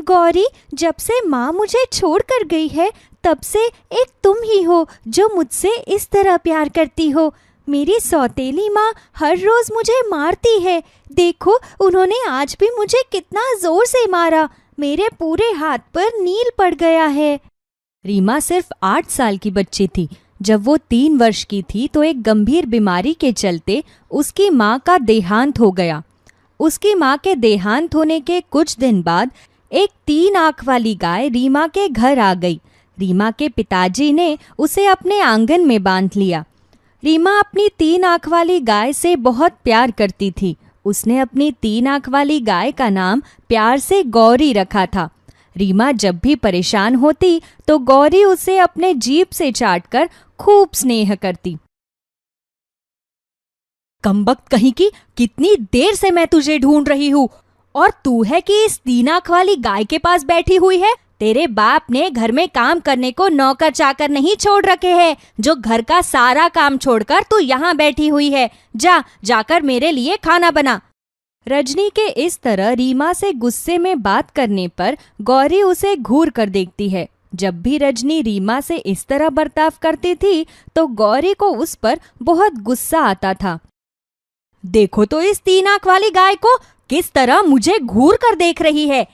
गौरी, जब से माँ मुझे छोड़ कर गई है तब से एक तुम ही हो जो मुझसे इस तरह प्यार करती हो। मेरी सौतेली माँ हर रोज मुझे मारती है। देखो, उन्होंने आज भी मुझे कितना जोर से मारा। मेरे पूरे हाथ पर नील पड़ गया है। रीमा सिर्फ 8 साल की बच्ची थी। जब वो 3 वर्ष की थी तो एक गंभीर बीमारी के चलते उसकी माँ का देहांत हो गया। उसकी माँ के देहांत होने के कुछ दिन बाद एक 3 आंख वाली गाय रीमा के घर आ गई। रीमा के पिताजी ने उसे अपने आंगन में बांध लिया। रीमा अपनी 3 आंख वाली गाय से बहुत प्यार करती थी। उसने अपनी 3 आंख वाली गाय का नाम प्यार से गौरी रखा था। रीमा जब भी परेशान होती तो गौरी उसे अपने जीभ से चाटकर खूब स्नेह करती। कमबख्त कहीं की, कितनी देर से मैं तुझे ढूंढ रही हूँ और तू है कि इस 3 आंख वाली गाय के पास बैठी हुई है। तेरे बाप ने घर में काम करने को नौकर चाकर नहीं छोड़ रखे हैं, जो घर का सारा काम छोड़कर तू यहाँ बैठी हुई है। जाकर मेरे लिए खाना बना। रजनी के इस तरह रीमा से गुस्से में बात करने पर गौरी उसे घूर कर देखती है। जब भी रजनी रीमा से इस तरह बर्ताव करती थी तो गौरी को उस पर बहुत गुस्सा आता था। देखो तो इस 3 आंख वाली गाय को किस तरह मुझे घूर कर देख रही है।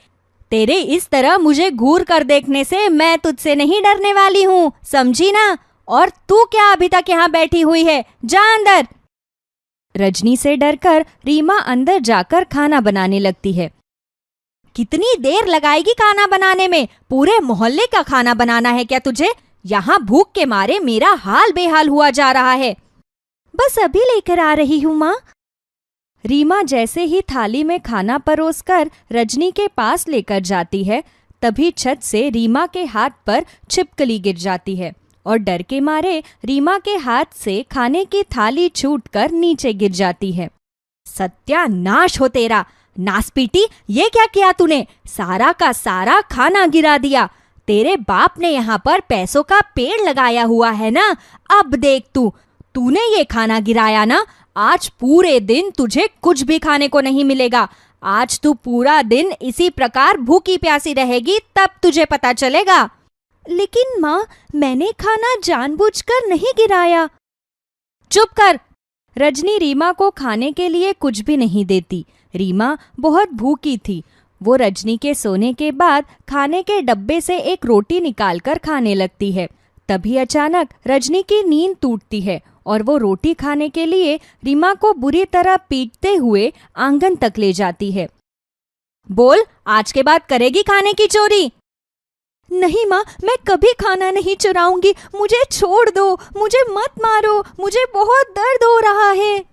तेरे इस तरह मुझे घूर कर देखने से मैं तुझसे नहीं डरने वाली हूँ, समझी ना? और तू क्या अभी तक यहाँ बैठी हुई है? जा अंदर। रजनी से डरकर रीमा अंदर जाकर खाना बनाने लगती है। कितनी देर लगाएगी खाना बनाने में? पूरे मोहल्ले का खाना बनाना है क्या तुझे? यहाँ भूख के मारे मेरा हाल बेहाल हुआ जा रहा है। बस अभी लेकर आ रही हूँ माँ। रीमा जैसे ही थाली में खाना परोसकर रजनी के पास लेकर जाती है, तभी छत से रीमा के हाथ पर छिपकली गिर जाती है और डर के मारे रीमा के हाथ से खाने की थाली छूटकर नीचे गिर जाती है। सत्यानाश हो तेरा! नासपीटी, ये क्या किया तूने? सारा का सारा खाना गिरा दिया। तेरे बाप ने यहाँ पर पैसों का पेड़ लगाया हुआ है ना। अब देख तूने ये खाना गिराया ना, आज पूरे दिन तुझे कुछ भी खाने को नहीं मिलेगा। आज तू पूरा दिन इसी प्रकार भूखी प्यासी रहेगी, तब तुझे पता चलेगा। लेकिन माँ, मैंने खाना जानबूझकर नहीं गिराया। चुप कर! रजनी रीमा को खाने के लिए कुछ भी नहीं देती। रीमा बहुत भूखी थी। वो रजनी के सोने के बाद खाने के डब्बे से एक रोटी निकालकर खाने लगती है। तभी अचानक रजनी की नींद टूटती है और वो रोटी खाने के लिए रीमा को बुरी तरह पीटते हुए आंगन तक ले जाती है। बोल, आज के बाद करेगी खाने की चोरी? नहीं माँ, मैं कभी खाना नहीं चुराऊंगी। मुझे छोड़ दो, मुझे मत मारो, मुझे बहुत दर्द हो रहा है।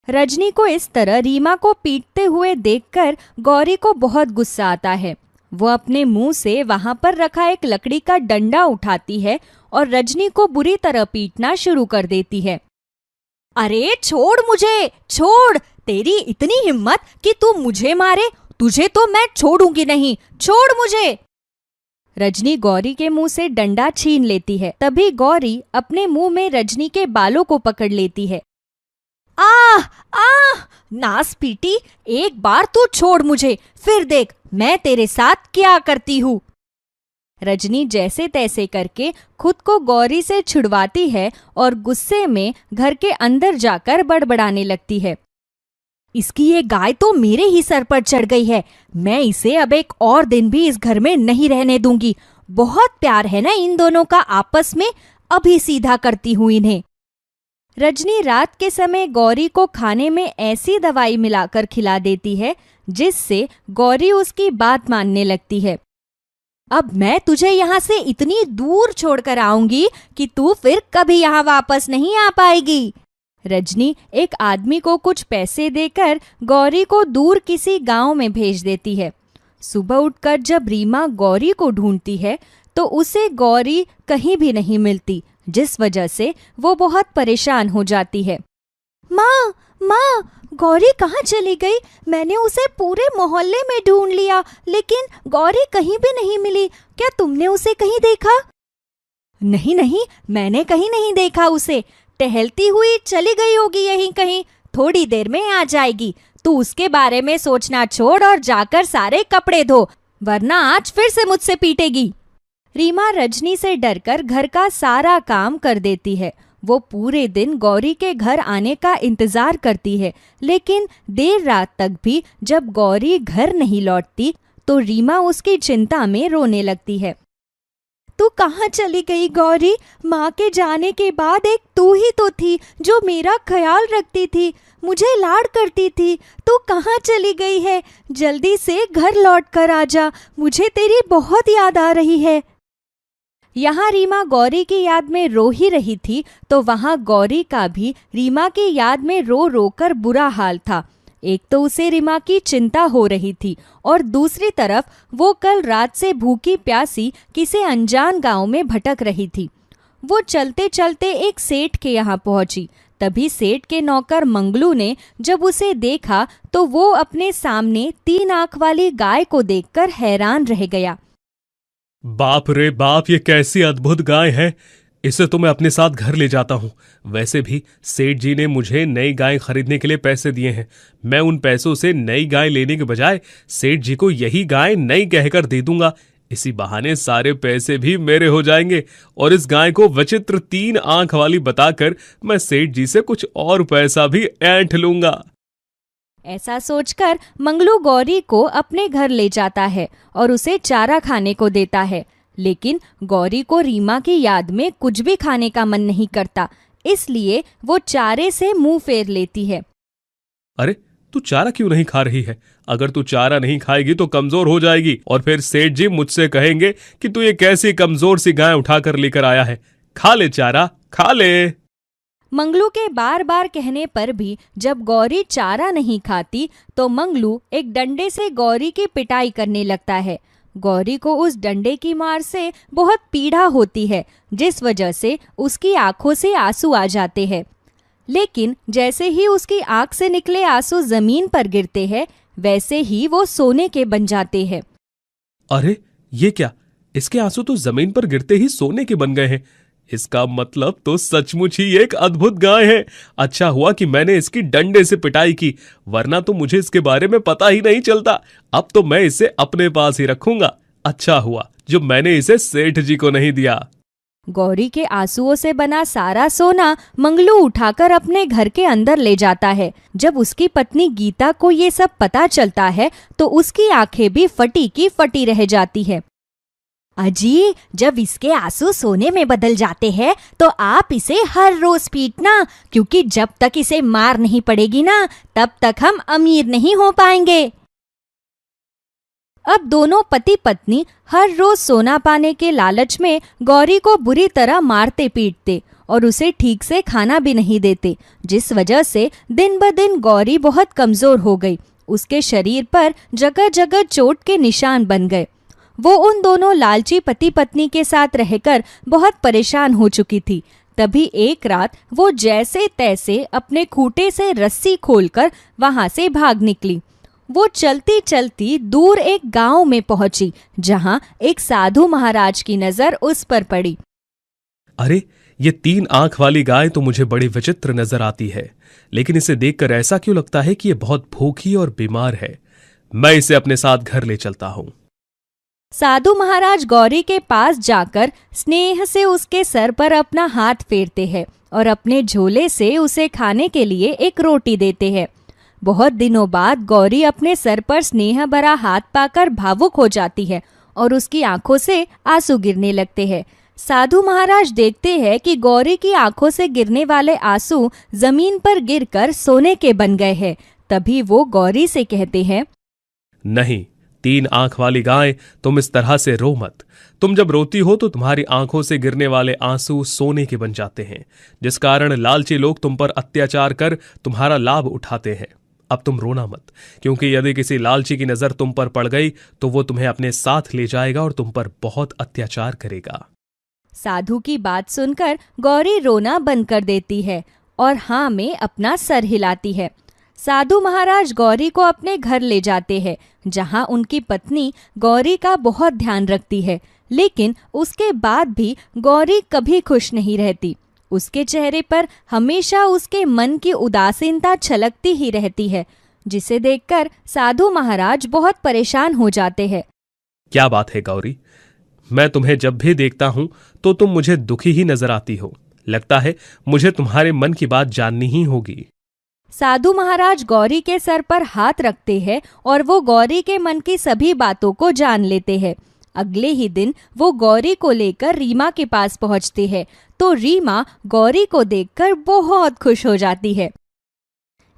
रजनी को इस तरह रीमा को पीटते हुए देखकर गौरी को बहुत गुस्सा आता है। वो अपने मुंह से वहां पर रखा एक लकड़ी का डंडा उठाती है और रजनी को बुरी तरह पीटना शुरू कर देती है। अरे छोड़ मुझे, छोड़! तेरी इतनी हिम्मत कि तू मुझे मारे? तुझे तो मैं छोड़ूंगी नहीं, छोड़ मुझे! रजनी गौरी के मुंह से डंडा छीन लेती है। तभी गौरी अपने मुंह में रजनी के बालों को पकड़ लेती है। आह आह! नासपीटी, एक बार तू छोड़ मुझे, फिर देख मैं तेरे साथ क्या करती हूँ। रजनी जैसे तैसे करके खुद को गौरी से छुड़वाती है और गुस्से में घर के अंदर जाकर बड़बड़ाने लगती है। इसकी ये गाय तो मेरे ही सर पर चढ़ गई है। मैं इसे अब एक और दिन भी इस घर में नहीं रहने दूंगी। बहुत प्यार है ना इन दोनों का आपस में, अभी सीधा करती हूँ इन्हें। रजनी रात के समय गौरी को खाने में ऐसी दवाई मिलाकर खिला देती है जिससे गौरी उसकी बात मानने लगती है। अब मैं तुझे यहाँ से इतनी दूर छोड़कर आऊंगी कि तू फिर कभी यहाँ वापस नहीं आ पाएगी। रजनी एक आदमी को कुछ पैसे देकर गौरी को दूर किसी गांव में भेज देती है। सुबह उठकर जब रीमा गौरी को ढूंढती है तो उसे गौरी कहीं भी नहीं मिलती, जिस वजह से वो बहुत परेशान हो जाती है। माँ, गौरी कहाँ चली गई? मैंने उसे पूरे मोहल्ले में ढूंढ लिया, लेकिन गौरी कहीं भी नहीं मिली। क्या तुमने उसे कहीं देखा? नहीं, मैंने कहीं नहीं देखा उसे। टहलती हुई चली गई होगी यहीं कहीं, थोड़ी देर में आ जाएगी। तू उसके बारे में सोचना छोड़ और जाकर सारे कपड़े धो। वरना आज फिर से मुझसे पीटेगी। रीमा रजनी से डरकर घर का सारा काम कर देती है। वो पूरे दिन गौरी के घर आने का इंतजार करती है, लेकिन देर रात तक भी जब गौरी घर नहीं लौटती तो रीमा उसकी चिंता में रोने लगती है। तू कहाँ चली गई गौरी? माँ के जाने के बाद एक तू ही तो थी जो मेरा ख्याल रखती थी, मुझे लाड करती थी। तू कहाँ चली गई है? जल्दी से घर लौट कर आ जा, मुझे तेरी बहुत याद आ रही है। यहाँ रीमा गौरी की याद में रो ही रही थी तो वहाँ गौरी का भी रीमा की याद में रो रो कर बुरा हाल था। एक तो उसे रीमा की चिंता हो रही थी और दूसरी तरफ वो कल रात से भूखी प्यासी किसी अनजान गांव में भटक रही थी। वो चलते चलते एक सेठ के यहाँ पहुंची। तभी सेठ के नौकर मंगलू ने जब उसे देखा तो वो अपने सामने 3 आंख वाली गाय को देखकर हैरान रह गया। बाप रे बाप, ये कैसी अद्भुत गाय है! इसे तो मैं अपने साथ घर ले जाता हूँ। वैसे भी सेठ जी ने मुझे नई गाय खरीदने के लिए पैसे दिए हैं। मैं उन पैसों से नई गाय लेने के बजाय सेठ जी को यही गाय नई कहकर दे दूंगा। इसी बहाने सारे पैसे भी मेरे हो जाएंगे और इस गाय को विचित्र 3 आंख वाली बताकर मैं सेठ जी से कुछ और पैसा भी ऐंठ लूंगा। ऐसा सोचकर मंगलू गौरी को अपने घर ले जाता है और उसे चारा खाने को देता है। लेकिन गौरी को रीमा की याद में कुछ भी खाने का मन नहीं करता, इसलिए वो चारे से मुंह फेर लेती है। अरे, तू चारा क्यों नहीं खा रही है? अगर तू चारा नहीं खाएगी तो कमजोर हो जाएगी और फिर सेठ जी मुझसे कहेंगे कि तू ये कैसी कमजोर सी गाय उठाकर लेकर आया है। खा ले चारा, खा ले। मंगलू के बार बार कहने पर भी जब गौरी चारा नहीं खाती तो मंगलू एक डंडे से गौरी की पिटाई करने लगता है। गौरी को उस डंडे की मार से बहुत पीड़ा होती है, जिस वजह से उसकी आंखों से आंसू आ जाते हैं। लेकिन जैसे ही उसकी आंख से निकले आंसू जमीन पर गिरते हैं, वैसे ही वो सोने के बन जाते हैं। अरे, ये क्या? इसके आंसू तो जमीन पर गिरते ही सोने के बन गए हैं। इसका मतलब तो सचमुच ही एक अद्भुत गाय है। अच्छा हुआ कि मैंने इसकी डंडे से पिटाई की, वरना तो मुझे इसके बारे में पता ही नहीं चलता। अब तो मैं इसे अपने पास ही रखूंगा। अच्छा हुआ जो मैंने इसे सेठ जी को नहीं दिया। गौरी के आंसुओं से बना सारा सोना मंगलू उठाकर अपने घर के अंदर ले जाता है। जब उसकी पत्नी गीता को ये सब पता चलता है तो उसकी आंखें भी फटी की फटी रह जाती है। अजी, जब इसके आंसू सोने में बदल जाते हैं तो आप इसे हर रोज पीटना, क्योंकि जब तक इसे मार नहीं पड़ेगी ना तब तक हम अमीर नहीं हो पाएंगे। अब दोनों पति पत्नी हर रोज सोना पाने के लालच में गौरी को बुरी तरह मारते पीटते और उसे ठीक से खाना भी नहीं देते, जिस वजह से दिन ब दिन गौरी बहुत कमजोर हो गई। उसके शरीर पर जगह जगह चोट के निशान बन गए। वो उन दोनों लालची पति पत्नी के साथ रहकर बहुत परेशान हो चुकी थी। तभी एक रात वो जैसे तैसे अपने खूंटे से रस्सी खोलकर वहां से भाग निकली। वो चलती चलती दूर एक गांव में पहुंची, जहां एक साधु महाराज की नजर उस पर पड़ी। अरे, ये 3 आंख वाली गाय तो मुझे बड़ी विचित्र नजर आती है, लेकिन इसे देखकर ऐसा क्यों लगता है कि ये बहुत भूखी और बीमार है। मैं इसे अपने साथ घर ले चलता हूं। साधु महाराज गौरी के पास जाकर स्नेह से उसके सर पर अपना हाथ फेरते हैं और अपने झोले से उसे खाने के लिए एक रोटी देते हैं। बहुत दिनों बाद गौरी अपने सर पर स्नेह भरा हाथ पाकर भावुक हो जाती है और उसकी आंखों से आंसू गिरने लगते हैं। साधु महाराज देखते हैं कि गौरी की आंखों से गिरने वाले आंसू जमीन पर गिरकर सोने के बन गए हैं। तभी वो गौरी से कहते हैं, नहीं 3 आंख वाली गाय, तुम इस तरह से रो मत। तुम जब रोती हो तो तुम्हारी आंखों से गिरने वाले आंसू सोने के बन जाते हैं, जिस कारण लालची लोग तुम पर अत्याचार कर तुम्हारा लाभ उठाते हैं। अब तुम रोना मत, क्योंकि यदि किसी लालची की नजर तुम पर पड़ गई तो वो तुम्हें अपने साथ ले जाएगा और तुम पर बहुत अत्याचार करेगा। साधु की बात सुनकर गौरी रोना बंद कर देती है और हाँ में अपना सर हिलाती है। साधु महाराज गौरी को अपने घर ले जाते हैं, जहां उनकी पत्नी गौरी का बहुत ध्यान रखती है। लेकिन उसके बाद भी गौरी कभी खुश नहीं रहती। उसके चेहरे पर हमेशा उसके मन की उदासीनता छलकती ही रहती है, जिसे देखकर साधु महाराज बहुत परेशान हो जाते हैं। क्या बात है गौरी, मैं तुम्हें जब भी देखता हूं तो तुम मुझे दुखी ही नजर आती हो। लगता है मुझे तुम्हारे मन की बात जाननी ही होगी। साधु महाराज गौरी के सर पर हाथ रखते हैं और वो गौरी के मन की सभी बातों को जान लेते हैं। अगले ही दिन वो गौरी को लेकर रीमा के पास पहुंचते हैं तो रीमा गौरी को देखकर बहुत खुश हो जाती है।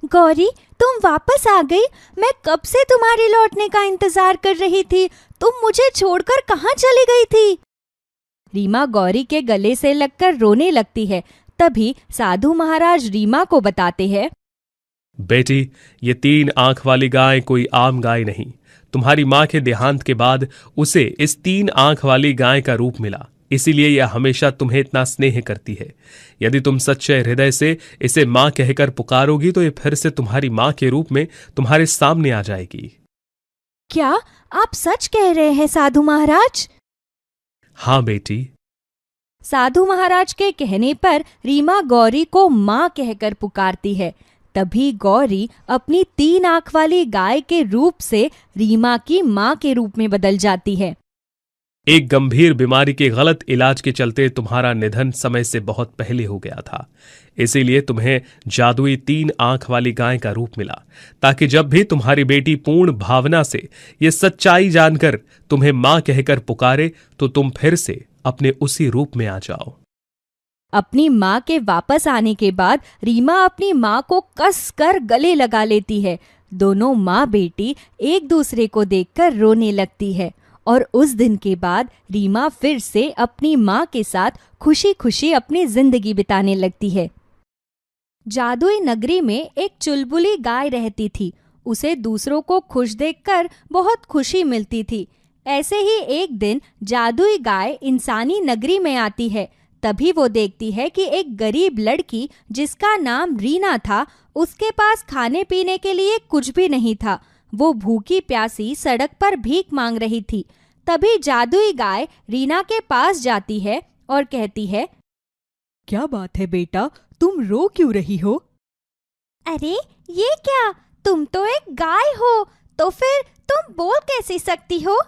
गौरी, तुम वापस आ गई। मैं कब से तुम्हारे लौटने का इंतजार कर रही थी। तुम मुझे छोड़कर कहाँ चली गई थी? रीमा गौरी के गले से लगकर रोने लगती है। तभी साधु महाराज रीमा को बताते हैं, बेटी, ये 3 आंख वाली गाय कोई आम गाय नहीं। तुम्हारी माँ के देहांत के बाद उसे इस 3 आंख वाली गाय का रूप मिला, इसीलिए यह हमेशा तुम्हें इतना स्नेह करती है। यदि तुम सच्चे हृदय से इसे माँ कहकर पुकारोगी तो ये फिर से तुम्हारी माँ के रूप में तुम्हारे सामने आ जाएगी। क्या आप सच कह रहे हैं साधु महाराज? हाँ बेटी। साधु महाराज के कहने पर रीमा गौरी को माँ कहकर पुकारती है। तभी गौरी अपनी 3 आंख वाली गाय के रूप से रीमा की माँ के रूप में बदल जाती है। एक गंभीर बीमारी के गलत इलाज के चलते तुम्हारा निधन समय से बहुत पहले हो गया था, इसीलिए तुम्हें जादुई 3 आंख वाली गाय का रूप मिला, ताकि जब भी तुम्हारी बेटी पूर्ण भावना से ये सच्चाई जानकर तुम्हें माँ कहकर पुकारे तो तुम फिर से अपने उसी रूप में आ जाओ। अपनी माँ के वापस आने के बाद रीमा अपनी माँ को कस कर गले लगा लेती है। दोनों माँ बेटी एक दूसरे को देखकर रोने लगती है और उस दिन के बाद रीमा फिर से अपनी माँ के साथ खुशी खुशी अपनी जिंदगी बिताने लगती है। जादुई नगरी में एक चुलबुली गाय रहती थी। उसे दूसरों को खुश देखकर बहुत खुशी मिलती थी। ऐसे ही एक दिन जादुई गाय इंसानी नगरी में आती है। तभी वो देखती है कि एक गरीब लड़की जिसका नाम रीना था, उसके पास खाने पीने के लिए कुछ भी नहीं था। वो भूखी प्यासी सड़क पर भीख मांग रही थी। तभी जादुई गाय रीना के पास जाती है और कहती है, क्या बात है बेटा, तुम रो क्यों रही हो? अरे ये क्या, तुम तो एक गाय हो, तो फिर तुम बोल कैसे सकती हो?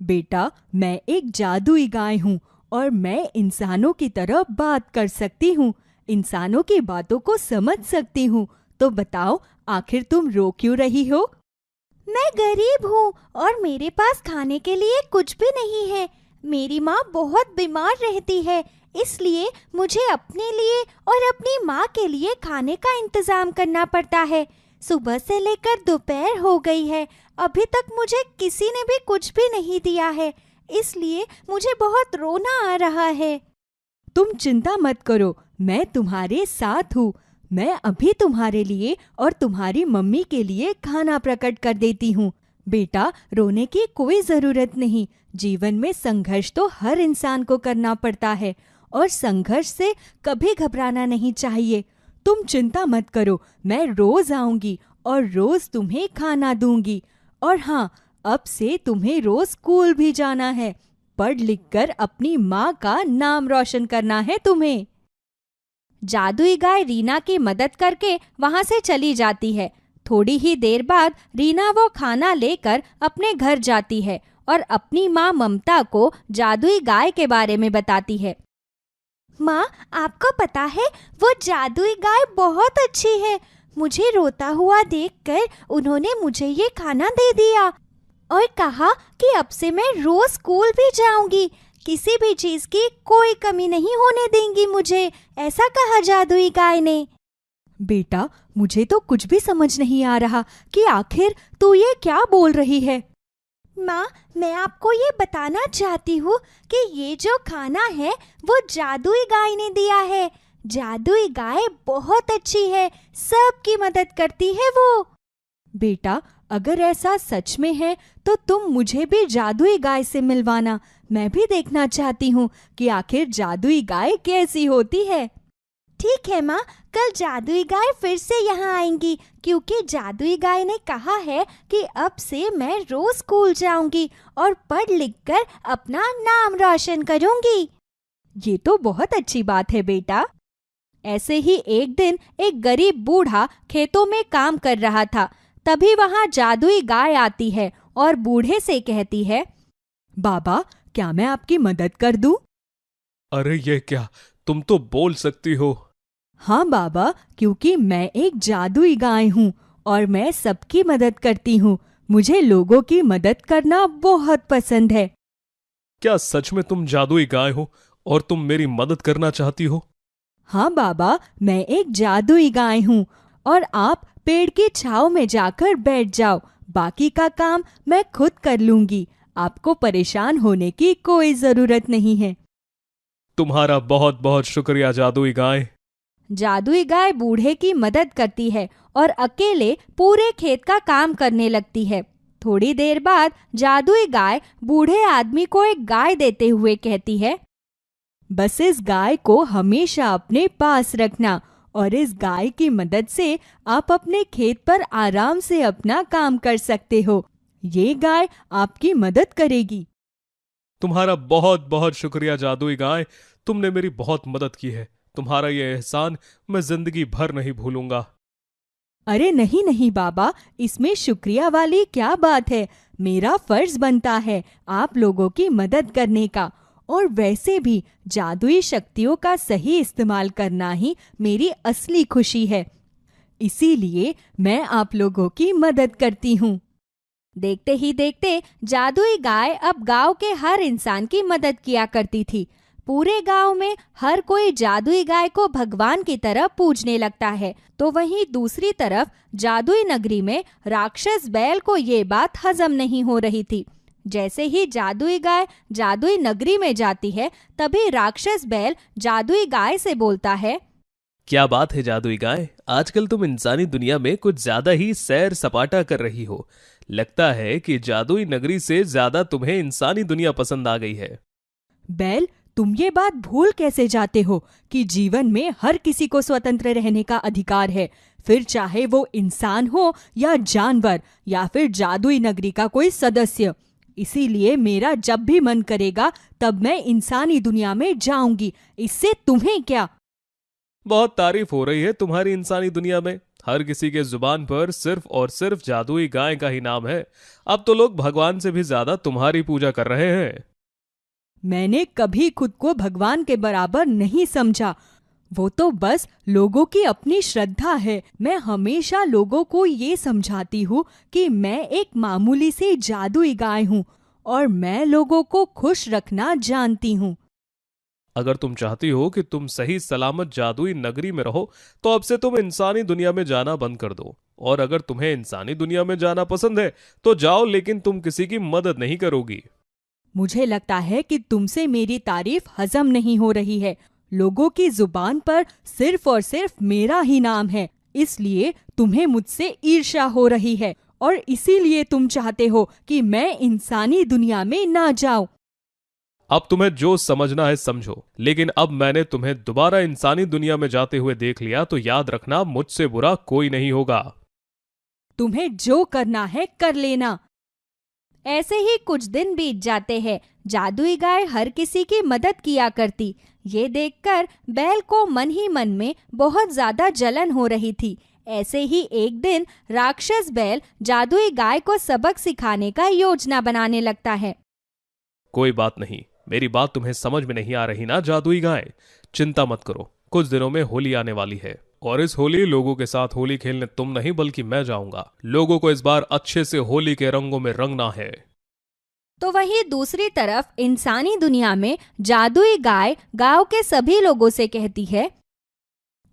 बेटा, मैं एक जादुई गाय हूँ और मैं इंसानों की तरह बात कर सकती हूँ, इंसानों की बातों को समझ सकती हूँ। तो बताओ, आखिर तुम रो क्यों रही हो? मैं गरीब हूँ और मेरे पास खाने के लिए कुछ भी नहीं है। मेरी माँ बहुत बीमार रहती है, इसलिए मुझे अपने लिए और अपनी माँ के लिए खाने का इंतजाम करना पड़ता है। सुबह से लेकर दोपहर हो गई है, अभी तक मुझे किसी ने भी कुछ भी नहीं दिया है, इसलिए मुझे बहुत रोना आ रहा है। तुम चिंता मत करो, मैं तुम्हारे साथ हूँ। मैं अभी तुम्हारे लिए और तुम्हारी मम्मी के लिए खाना प्रकट कर देती हूँ। बेटा, रोने की कोई जरूरत नहीं। जीवन में संघर्ष तो हर इंसान को करना पड़ता है और संघर्ष से कभी घबराना नहीं चाहिए। तुम चिंता मत करो, मैं रोज आऊंगी और रोज तुम्हें खाना दूंगी। और हाँ, अब से तुम्हें रोज स्कूल भी जाना है। पढ़ लिख कर अपनी माँ का नाम रोशन करना है तुम्हें। जादुई गाय रीना की मदद करके वहां से चली जाती है। थोड़ी ही देर बाद रीना वो खाना लेकर अपने घर जाती है और अपनी माँ ममता को जादुई गाय के बारे में बताती है। माँ, आपको पता है, वो जादुई गाय बहुत अच्छी है। मुझे रोता हुआ देखकर उन्होंने मुझे ये खाना दे दिया और कहा कि अब से मैं रोज स्कूल भी जाऊंगी, किसी भी चीज की कोई कमी नहीं होने देंगी मुझे, ऐसा कहा जादुई गाय ने। बेटा, मुझे तो कुछ भी समझ नहीं आ रहा कि आखिर तू ये क्या बोल रही है। माँ, मैं आपको ये बताना चाहती हूँ कि ये जो खाना है वो जादुई गाय ने दिया है। जादुई गाय बहुत अच्छी है, सबकी मदद करती है वो। बेटा, अगर ऐसा सच में है तो तुम मुझे भी जादुई गाय से मिलवाना। मैं भी देखना चाहती हूँ कि आखिर जादुई गाय कैसी होती है। ठीक है माँ, कल जादुई गाय फिर से यहाँ आएंगी, क्योंकि जादुई गाय ने कहा है कि अब से मैं रोज स्कूल जाऊंगी और पढ़ लिख कर अपना नाम रोशन करूंगी। ये तो बहुत अच्छी बात है बेटा। ऐसे ही एक दिन एक गरीब बूढ़ा खेतों में काम कर रहा था। तभी वहां जादुई गाय आती है और बूढ़े से कहती है, बाबा, क्या मैं आपकी मदद कर दूं? अरे ये क्या, तुम तो बोल सकती हो। हाँ बाबा, क्योंकि मैं एक जादुई गाय हूँ और मैं सबकी मदद करती हूँ। मुझे लोगों की मदद करना बहुत पसंद है। क्या सच में तुम जादुई गाय हो और तुम मेरी मदद करना चाहती हो? हाँ बाबा, मैं एक जादुई गाय हूँ और आप पेड़ की छांव में जाकर बैठ जाओ। बाकी का काम मैं खुद कर लूंगी। आपको परेशान होने की कोई जरूरत नहीं है। तुम्हारा बहुत बहुत शुक्रिया जादुई गाय। जादुई गाय बूढ़े की मदद करती है और अकेले पूरे खेत का काम करने लगती है। थोड़ी देर बाद जादुई गाय बूढ़े आदमी को एक गाय देते हुए कहती है, बस इस गाय को हमेशा अपने पास रखना और इस गाय की मदद से आप अपने खेत पर आराम से अपना काम कर सकते हो। ये गाय आपकी मदद करेगी। तुम्हारा बहुत बहुत शुक्रिया जादुई गाय, तुमने मेरी बहुत मदद की है। तुम्हारा ये एहसान मैं जिंदगी भर नहीं भूलूंगा। अरे नहीं नहीं बाबा, इसमें शुक्रिया वाली क्या बात है। मेरा फर्ज बनता है आप लोगों की मदद करने का, और वैसे भी जादुई शक्तियों का सही इस्तेमाल करना ही मेरी असली खुशी है। इसीलिए मैं आप लोगों की मदद करती हूँ। देखते ही देखते जादुई गाय अब गांव के हर इंसान की मदद किया करती थी। पूरे गांव में हर कोई जादुई गाय को भगवान की तरह पूजने लगता है। तो वहीं दूसरी तरफ जादुई नगरी में राक्षस बैल को ये बात हजम नहीं हो रही थी। जैसे ही जादुई गाय जादुई नगरी में जाती है, तभी राक्षस बैल जादुई गाय से बोलता है, क्या बात है जादुई गाय, आजकल तुम इंसानी दुनिया में कुछ ज्यादा ही सैर सपाटा कर रही हो। लगता है कि जादुई नगरी से ज्यादा तुम्हें इंसानी दुनिया पसंद आ गई है। बैल, तुम ये बात भूल कैसे जाते हो कि जीवन में हर किसी को स्वतंत्र रहने का अधिकार है, फिर चाहे वो इंसान हो या जानवर या फिर जादुई नगरी का कोई सदस्य। इसीलिए मेरा जब भी मन करेगा तब मैं इंसानी दुनिया में जाऊंगी। इससे तुम्हें क्या? बहुत तारीफ हो रही है तुम्हारी इंसानी दुनिया में। हर किसी के जुबान पर सिर्फ और सिर्फ जादुई गाय का ही नाम है। अब तो लोग भगवान से भी ज्यादा तुम्हारी पूजा कर रहे हैं। मैंने कभी खुद को भगवान के बराबर नहीं समझा। वो तो बस लोगों की अपनी श्रद्धा है। मैं हमेशा लोगों को ये समझाती हूँ कि मैं एक मामूली सी जादुई गाय हूँ और मैं लोगों को खुश रखना जानती हूँ। अगर तुम चाहती हो कि तुम सही सलामत जादुई नगरी में रहो, तो अब से तुम इंसानी दुनिया में जाना बंद कर दो। और अगर तुम्हें इंसानी दुनिया में जाना पसंद है तो जाओ, लेकिन तुम किसी की मदद नहीं करोगी। मुझे लगता है कि तुमसे मेरी तारीफ हजम नहीं हो रही है। लोगों की जुबान पर सिर्फ और सिर्फ मेरा ही नाम है, इसलिए तुम्हें मुझसे ईर्ष्या हो रही है और इसीलिए तुम चाहते हो कि मैं इंसानी दुनिया में ना जाऊं। अब तुम्हें जो समझना है समझो, लेकिन अब मैंने तुम्हें दोबारा इंसानी दुनिया में जाते हुए देख लिया तो याद रखना, मुझसे बुरा कोई नहीं होगा। तुम्हें जो करना है कर लेना। ऐसे ही कुछ दिन बीत जाते हैं। जादुई गाय हर किसी की मदद किया करती। ये देखकर बैल को मन ही मन में बहुत ज्यादा जलन हो रही थी। ऐसे ही एक दिन राक्षस बैल जादुई गाय को सबक सिखाने का योजना बनाने लगता है। कोई बात नहीं, मेरी बात तुम्हें समझ में नहीं आ रही ना जादुई गाय? चिंता मत करो, कुछ दिनों में होली आने वाली है और इस होली लोगों के साथ होली खेलने तुम नहीं बल्कि मैं जाऊंगा। लोगों को इस बार अच्छे से होली के रंगों में रंगना है। तो वहीं दूसरी तरफ इंसानी दुनिया में जादुई गाय गांव के सभी लोगों से कहती है,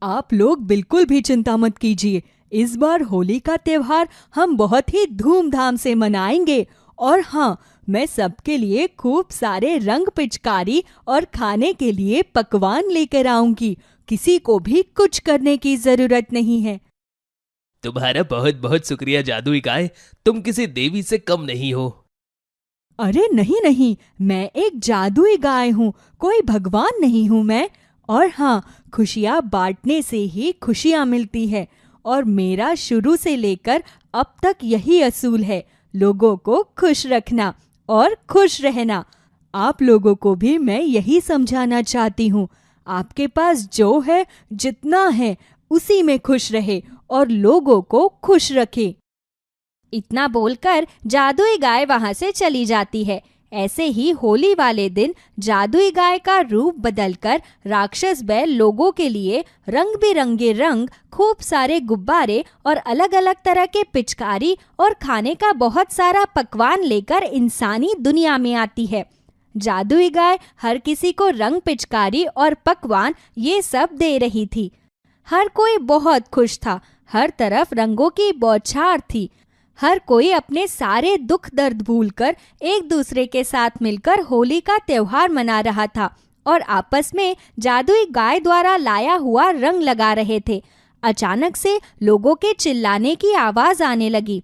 आप लोग बिल्कुल भी चिंता मत कीजिए। इस बार होली का त्योहार हम बहुत ही धूमधाम से मनाएंगे और हाँ, मैं सबके लिए खूब सारे रंग पिचकारी और खाने के लिए पकवान लेकर आऊंगी। किसी को भी कुछ करने की जरूरत नहीं है। तुम्हारा बहुत बहुत शुक्रिया जादुई गाय, तुम किसी देवी से कम नहीं हो। अरे नहीं नहीं, मैं एक जादुई गाय हूँ, कोई भगवान नहीं हूँ मैं। और हाँ, खुशियाँ बांटने से ही खुशियाँ मिलती है और मेरा शुरू से लेकर अब तक यही असूल है, लोगों को खुश रखना और खुश रहना। आप लोगों को भी मैं यही समझाना चाहती हूँ। आपके पास जो है, जितना है, उसी में खुश रहे और लोगों को खुश रखे। इतना बोलकर जादुई गाय वहां से चली जाती है। ऐसे ही होली वाले दिन जादुई गाय का रूप बदलकर राक्षस बैल लोगों के लिए रंग बिरंगे रंग, खूब सारे गुब्बारे और अलग अलग तरह के पिचकारी और खाने का बहुत सारा पकवान लेकर इंसानी दुनिया में आती है। जादुई गाय हर किसी को रंग, पिचकारी और पकवान ये सब दे रही थी। हर कोई बहुत खुश था। हर तरफ रंगों की बौछार थी। हर कोई अपने सारे दुख दर्द भूलकर एक दूसरे के साथ मिलकर होली का त्योहार मना रहा था और आपस में जादुई गाय द्वारा लाया हुआ रंग लगा रहे थे। अचानक से लोगों के चिल्लाने की आवाज आने लगी।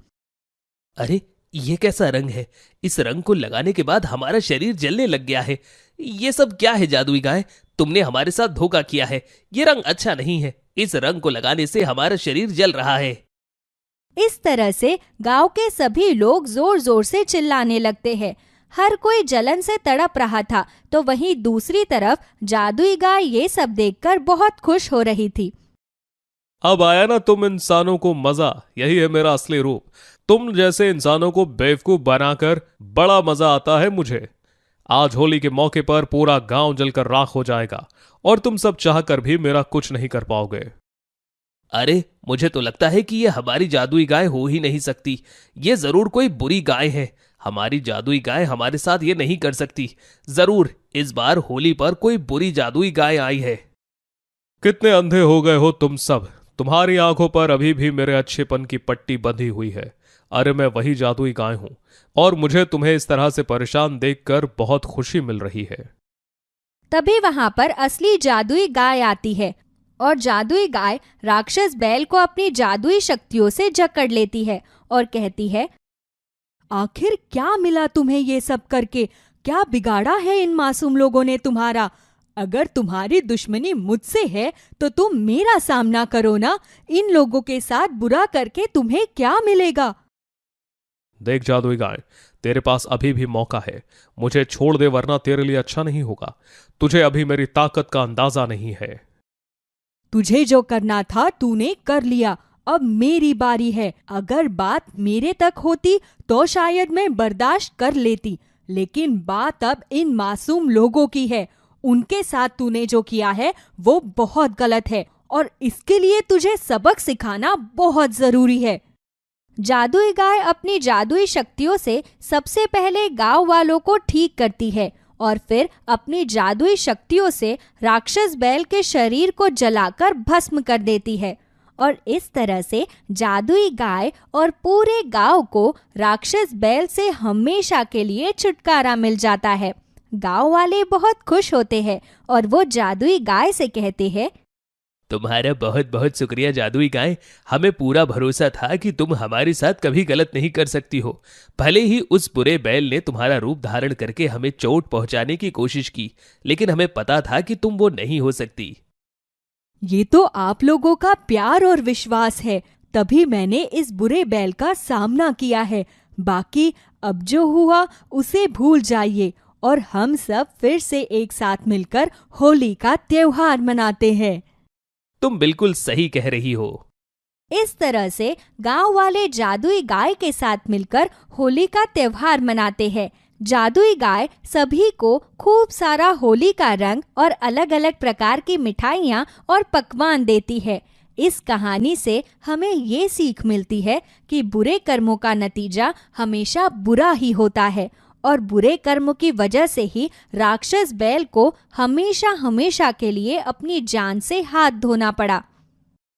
अरे ये कैसा रंग है? इस रंग को लगाने के बाद हमारा शरीर जलने लग गया है। ये सब क्या है जादुई गाय? तुमने हमारे साथ धोखा किया है। ये रंग अच्छा नहीं है। इस रंग को लगाने से हमारा शरीर जल रहा है। इस तरह से गांव के सभी लोग जोर जोर से चिल्लाने लगते हैं। हर कोई जलन से तड़प रहा था, तो वहीं दूसरी तरफ जादुई गाय ये सब देखकर बहुत खुश हो रही थी। अब आया ना तुम इंसानों को मजा, यही है मेरा असली रूप। तुम जैसे इंसानों को बेवकूफ बनाकर बड़ा मजा आता है मुझे। आज होली के मौके पर पूरा गांव जलकर राख हो जाएगा और तुम सब चाहकर भी मेरा कुछ नहीं कर पाओगे। अरे मुझे तो लगता है कि ये हमारी जादुई गाय हो ही नहीं सकती। ये जरूर कोई बुरी गाय है। हमारी जादुई गाय हमारे साथ ये नहीं कर सकती। जरूर इस बार होली पर कोई बुरी जादुई गाय आई है। कितने अंधे हो गए हो तुम सब। तुम्हारी आंखों पर अभी भी मेरे अच्छेपन की पट्टी बंधी हुई है। अरे मैं वही जादुई गाय हूं और मुझे तुम्हें इस तरह से परेशान देखकर बहुत खुशी मिल रही है। तभी वहां पर असली जादुई गाय आती है और जादुई गाय राक्षस बैल को अपनी जादुई शक्तियों से जकड़ लेती है और कहती है, आखिर क्या मिला तुम्हें ये सब करके? क्या बिगाड़ा है इन मासूम लोगों ने तुम्हारा? अगर तुम्हारी दुश्मनी मुझसे है तो तुम मेरा सामना करो ना। इन लोगों के साथ बुरा करके तुम्हें क्या मिलेगा? देख जादुई गाय, तेरे पास अभी भी मौका है। मुझे छोड़ दे वरना तेरे लिए अच्छा नहीं होगा। तुझे अभी मेरी ताकत का अंदाजा नहीं है। तुझे जो करना था तूने कर लिया। अब मेरी बारी है। अगर बात मेरे तक होती तो शायद मैं बर्दाश्त कर लेती, लेकिन बात अब इन मासूम लोगों की है। उनके साथ तूने जो किया है वो बहुत गलत है और इसके लिए तुझे सबक सिखाना बहुत जरूरी है। जादुई गाय अपनी जादुई शक्तियों से सबसे पहले गांव वालों को ठीक करती है और फिर अपनी जादुई शक्तियों से राक्षस बैल के शरीर को जलाकर भस्म कर देती है और इस तरह से जादुई गाय और पूरे गांव को राक्षस बैल से हमेशा के लिए छुटकारा मिल जाता है। गांव वाले बहुत खुश होते हैं और वो जादुई गाय से कहते हैं, तुम्हारा बहुत बहुत शुक्रिया जादुई गाय। हमें पूरा भरोसा था कि तुम हमारे साथ कभी गलत नहीं कर सकती हो। भले ही उस बुरे बैल ने तुम्हारा रूप धारण करके हमें चोट पहुंचाने की कोशिश की, लेकिन हमें पता था कि तुम वो नहीं हो सकती। ये तो आप लोगों का प्यार और विश्वास है, तभी मैंने इस बुरे बैल का सामना किया है। बाकी अब जो हुआ उसे भूल जाइए और हम सब फिर से एक साथ मिलकर होली का त्योहार मनाते हैं। तुम बिल्कुल सही कह रही हो। इस तरह से गांव वाले जादुई गाय के साथ मिलकर होली का त्योहार मनाते हैं। जादुई गाय सभी को खूब सारा होली का रंग और अलग अलग प्रकार की मिठाइयाँ और पकवान देती है। इस कहानी से हमें ये सीख मिलती है कि बुरे कर्मों का नतीजा हमेशा बुरा ही होता है और बुरे कर्मों की वजह से ही राक्षस बैल को हमेशा हमेशा के लिए अपनी जान से हाथ धोना पड़ा।